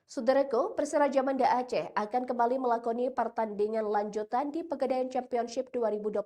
Saudaraku, Persiraja Banda Aceh akan kembali melakoni pertandingan lanjutan di Pegadaian Championship 2025,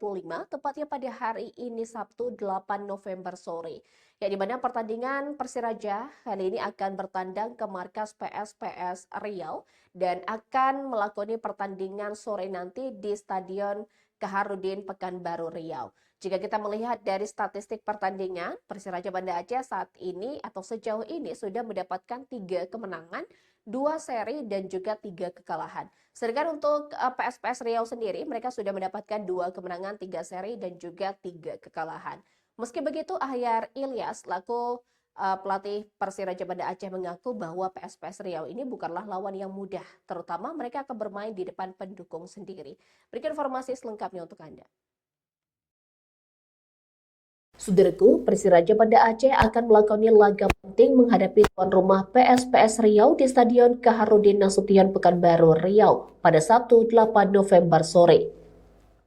tepatnya pada hari ini Sabtu 8 November sore. Ya, di mana pertandingan Persiraja kali ini akan bertandang ke markas PSPS Riau dan akan melakoni pertandingan sore nanti di Stadion Kaharudin Pekanbaru Riau. Jika kita melihat dari statistik pertandingan, Persiraja Banda Aceh saat ini atau sejauh ini sudah mendapatkan 3 kemenangan, 2 seri dan juga 3 kekalahan. Sedangkan untuk PSPS Riau sendiri, mereka sudah mendapatkan 2 kemenangan, 3 seri dan juga 3 kekalahan. Meski begitu, Ahyar Ilyas laku pelatih Persiraja Banda Aceh mengaku bahwa PSPS Riau ini bukanlah lawan yang mudah, terutama mereka akan bermain di depan pendukung sendiri. Berikan informasi selengkapnya untuk Anda. Saudaraku, Persiraja Banda Aceh akan melakoni laga penting menghadapi tuan rumah PSPS Riau di Stadion Kaharudin Nasution Pekanbaru Riau pada Sabtu 8 November sore.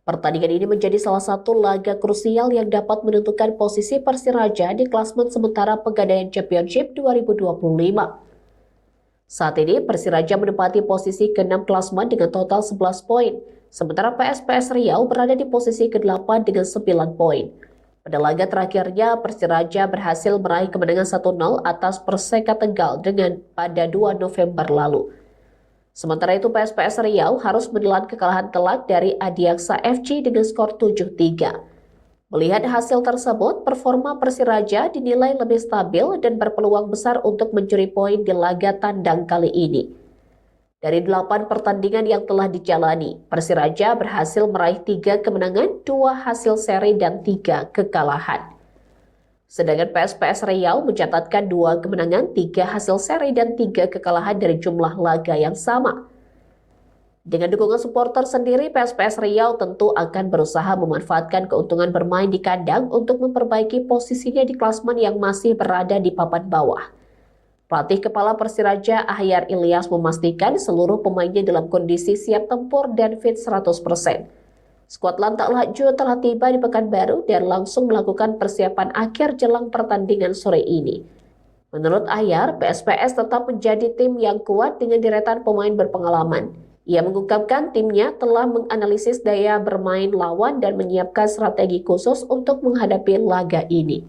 Pertandingan ini menjadi salah satu laga krusial yang dapat menentukan posisi Persiraja di klasmen sementara Pegadaian Championship 2025. Saat ini Persiraja menempati posisi ke-6 klasmen dengan total 11 poin, sementara PSPS Riau berada di posisi ke-8 dengan 9 poin. Pada laga terakhirnya, Persiraja berhasil meraih kemenangan 1-0 atas Perseka Tegal pada 2 November lalu. Sementara itu, PSPS Riau harus menelan kekalahan telak dari Adiaksa FC dengan skor 7-3. Melihat hasil tersebut, performa Persiraja dinilai lebih stabil dan berpeluang besar untuk mencuri poin di laga tandang kali ini. Dari 8 pertandingan yang telah dijalani, Persiraja berhasil meraih 3 kemenangan, 2 hasil seri, dan 3 kekalahan. Sedangkan PSPS Riau mencatatkan 2 kemenangan, 3 hasil seri, dan 3 kekalahan dari jumlah laga yang sama. Dengan dukungan supporter sendiri, PSPS Riau tentu akan berusaha memanfaatkan keuntungan bermain di kandang untuk memperbaiki posisinya di klasmen yang masih berada di papan bawah. Pelatih kepala Persiraja Ahyar Ilyas memastikan seluruh pemainnya dalam kondisi siap tempur dan fit 100%. Skuad Lantak Laju telah tiba di Pekanbaru dan langsung melakukan persiapan akhir jelang pertandingan sore ini. Menurut Ahyar, PSPS tetap menjadi tim yang kuat dengan deretan pemain berpengalaman. Ia mengungkapkan timnya telah menganalisis daya bermain lawan dan menyiapkan strategi khusus untuk menghadapi laga ini.